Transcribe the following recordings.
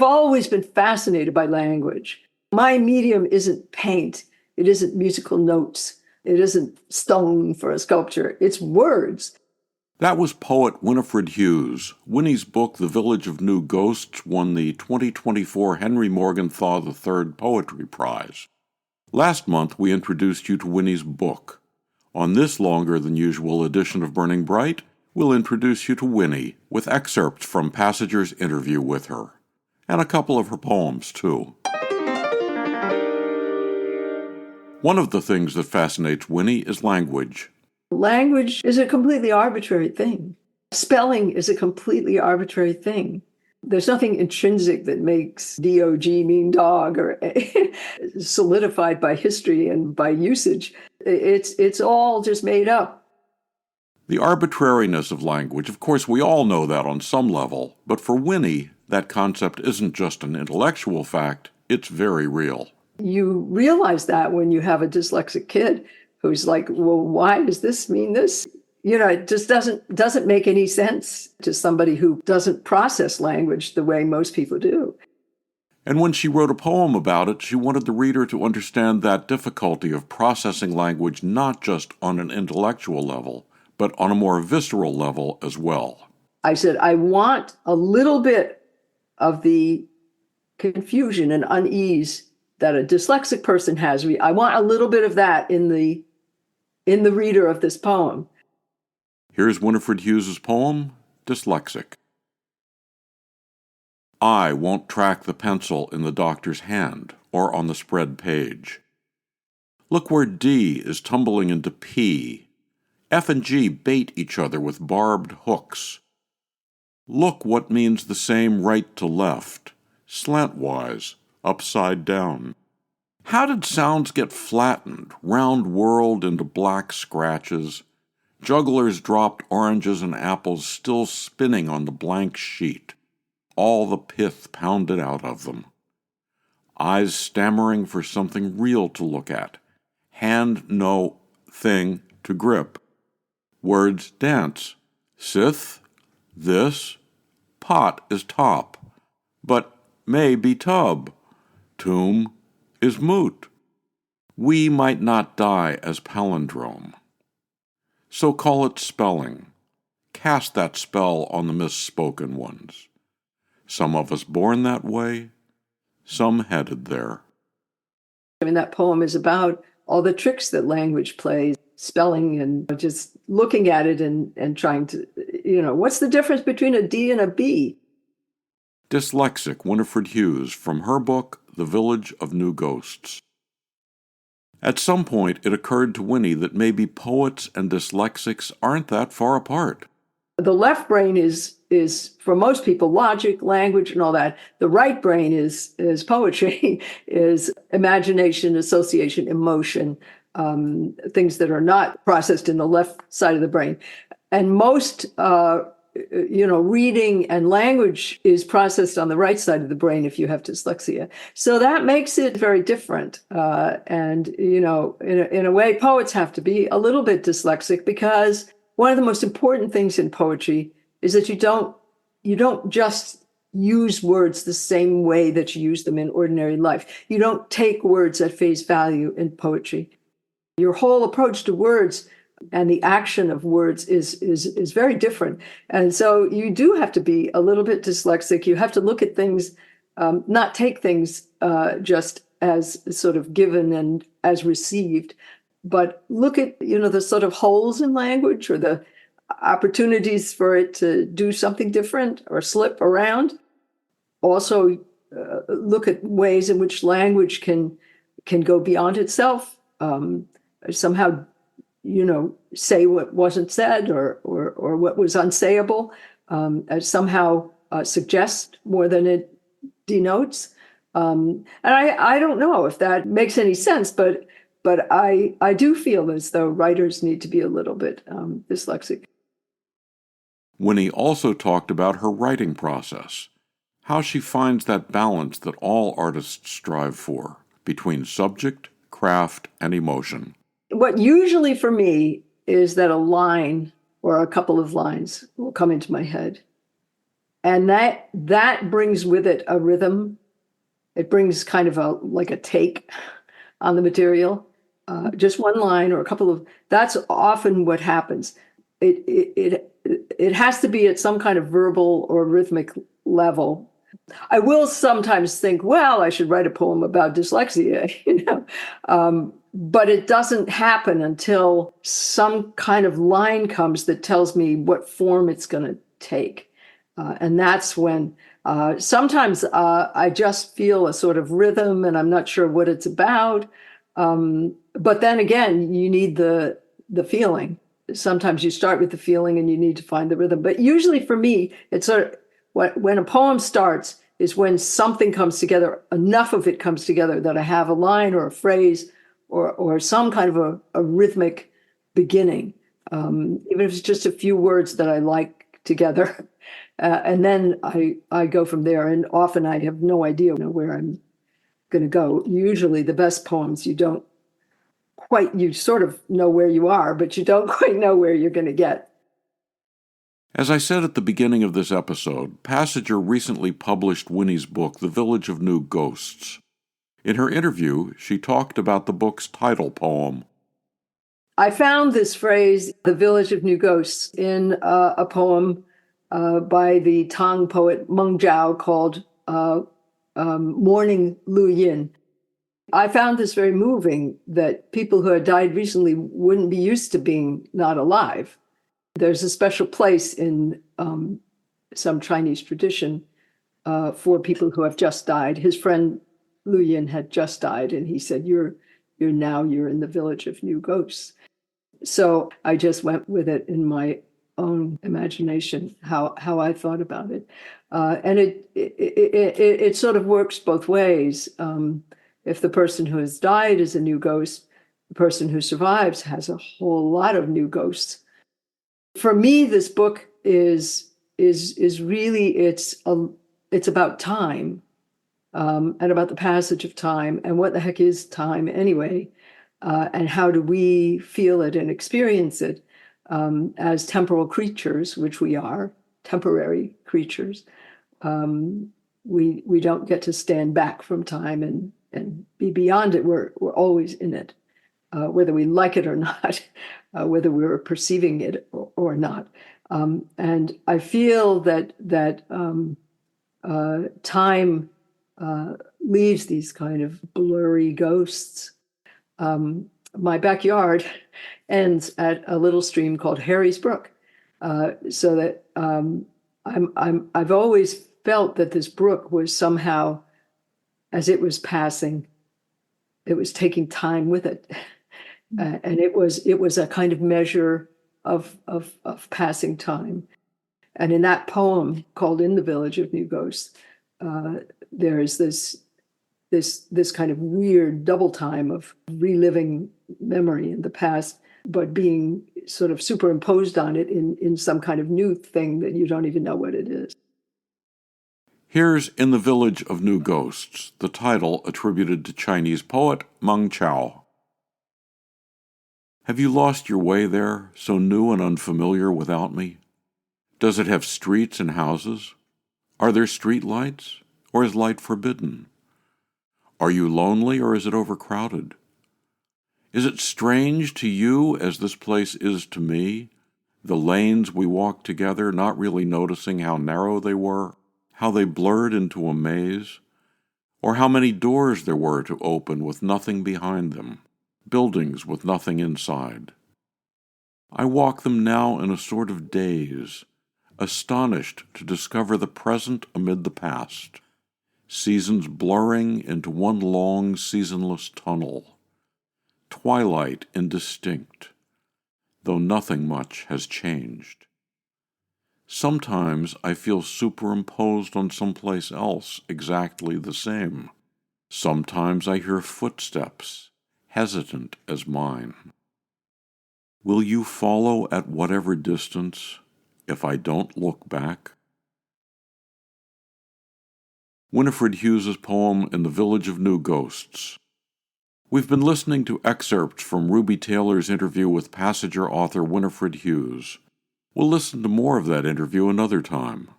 I've always been fascinated by language. My medium isn't paint. It isn't musical notes. It isn't stone for a sculpture. It's words. That was poet Winifred Hughes. Winnie's book, The Village of New Ghosts, won the 2024 Henry Morgenthau III Poetry Prize. Last month, we introduced you to Winnie's book. On this longer-than-usual edition of Burning Bright, we'll introduce you to Winnie with excerpts from Passager's interview with her, and a couple of her poems, too. One of the things that fascinates Winnie is language. Language is a completely arbitrary thing. Spelling is a completely arbitrary thing. There's nothing intrinsic that makes DOG mean dog or solidified by history and by usage. It's all just made up. The arbitrariness of language, of course, we all know that on some level, but for Winnie, that concept isn't just an intellectual fact, it's very real. You realize that when you have a dyslexic kid who's like, well, why does this mean this? It just doesn't make any sense to somebody who doesn't process language the way most people do. And when she wrote a poem about it, she wanted the reader to understand that difficulty of processing language not just on an intellectual level, but on a more visceral level as well. I said, I want a little bit of the confusion and unease that a dyslexic person has. I want a little bit of that in the reader of this poem. Here's Winifred Hughes' poem, Dyslexic. I won't track the pencil in the doctor's hand or on the spread page. Look where D is tumbling into P. F and G bait each other with barbed hooks. Look what means the same right to left, slantwise, upside down. How did sounds get flattened, round-whirled into black scratches? Jugglers dropped oranges and apples still spinning on the blank sheet, all the pith pounded out of them. Eyes stammering for something real to look at, hand no thing to grip. Words dance, sith, this, pot is top, but may be tub, tomb is moot. We might not die as palindrome. So call it spelling. Cast that spell on the misspoken ones. Some of us born that way, some headed there. That poem is about all the tricks that language plays, spelling and just looking at it and trying to, what's the difference between a D and a B? Dyslexic Winifred Hughes from her book, The Village of New Ghosts. At some point, it occurred to Winnie that maybe poets and dyslexics aren't that far apart. The left brain is for most people, logic, language, and all that. The right brain is poetry, is imagination, association, emotion, things that are not processed in the left side of the brain. And most reading and language is processed on the right side of the brain if you have dyslexia. So that makes it very different. And in a way, poets have to be a little bit dyslexic because one of the most important things in poetry is that you don't just use words the same way that you use them in ordinary life. You don't take words at face value in poetry. Your whole approach to words and the action of words is very different. And so you do have to be a little bit dyslexic. You have to look at things, not take things just as sort of given and as received, but look at, the sort of holes in language or the opportunities for it to do something different or slip around. Also, look at ways in which language can go beyond itself, somehow say what wasn't said or what was unsayable, somehow suggest more than it denotes. And I don't know if that makes any sense, but I do feel as though writers need to be a little bit dyslexic. Winnie also talked about her writing process, how she finds that balance that all artists strive for between subject, craft, and emotion. What usually for me is that a line or a couple of lines will come into my head. And that brings with it a rhythm. It brings kind of like a take on the material. Just one line or a couple of, that's often what happens. It has to be at some kind of verbal or rhythmic level. I will sometimes think, well, I should write a poem about dyslexia, but it doesn't happen until some kind of line comes that tells me what form it's going to take. And that's when sometimes I just feel a sort of rhythm and I'm not sure what it's about. But then again, you need the feeling. Sometimes you start with the feeling and you need to find the rhythm. But usually for me, it's sort of when a poem starts is when something comes together, enough of it comes together that I have a line or a phrase or some kind of a rhythmic beginning, even if it's just a few words that I like together. And then I go from there. And often I have no idea where I'm going to go. Usually the best poems, you sort of know where you are, but you don't quite know where you're going to get. As I said at the beginning of this episode, Passenger recently published Winnie's book, The Village of New Ghosts. In her interview, she talked about the book's title poem. I found this phrase, The Village of New Ghosts, in a poem by the Tang poet Morgenthau called Morning Lu Yin. I found this very moving, that people who had died recently wouldn't be used to being not alive. There's a special place in some Chinese tradition for people who have just died. His friend Lu Yin had just died, and he said, you're in the village of new ghosts. So I just went with it in my own imagination, how I thought about it. And it sort of works both ways. If the person who has died is a new ghost, the person who survives has a whole lot of new ghosts. For me, this book is really, it's about time, and about the passage of time, and what the heck is time anyway, and how do we feel it and experience it as temporal creatures, which we are, temporary creatures. We don't get to stand back from time and be beyond it. We're always in it. Whether we like it or not, whether we're perceiving it or not. And I feel that time leaves these kind of blurry ghosts. My backyard ends at a little stream called Harry's Brook, so that I've always felt that this brook was somehow, as it was passing, it was taking time with it. And it was a kind of measure of passing time. And in that poem called "In the Village of New Ghosts," there is this kind of weird double time of reliving memory in the past, but being sort of superimposed on it in some kind of new thing that you don't even know what it is. Here's In the Village of New Ghosts, the title attributed to Chinese poet Meng Chao. Have you lost your way there, so new and unfamiliar without me? Does it have streets and houses? Are there street lights, or is light forbidden? Are you lonely, or is it overcrowded? Is it strange to you as this place is to me, the lanes we walked together, not really noticing how narrow they were, how they blurred into a maze, or how many doors there were to open with nothing behind them? Buildings with nothing inside. I walk them now in a sort of daze, astonished to discover the present amid the past, seasons blurring into one long seasonless tunnel, twilight indistinct, though nothing much has changed. Sometimes I feel superimposed on someplace else exactly the same. Sometimes I hear footsteps, hesitant as mine. Will you follow at whatever distance if I don't look back? Winifred Hughes' poem In the Village of New Ghosts. We've been listening to excerpts from Ruby Taylor's interview with Passenger author Winifred Hughes. We'll listen to more of that interview another time.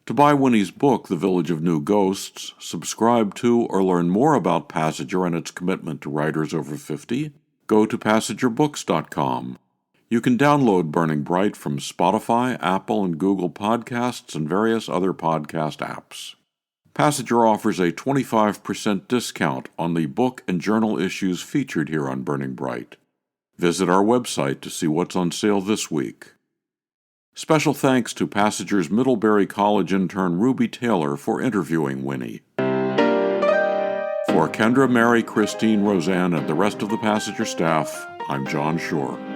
To buy Winnie's book, The Village of New Ghosts, subscribe to or learn more about Passenger and its commitment to writers over 50, go to PassegerBooks.com. You can download Burning Bright from Spotify, Apple, and Google Podcasts and various other podcast apps. Passenger offers a 25% discount on the book and journal issues featured here on Burning Bright. Visit our website to see what's on sale this week. Special thanks to Passenger's Middlebury College intern Ruby Taylor for interviewing Winnie. For Kendra, Mary, Christine, Roseanne, and the rest of the Passenger staff, I'm John Shore.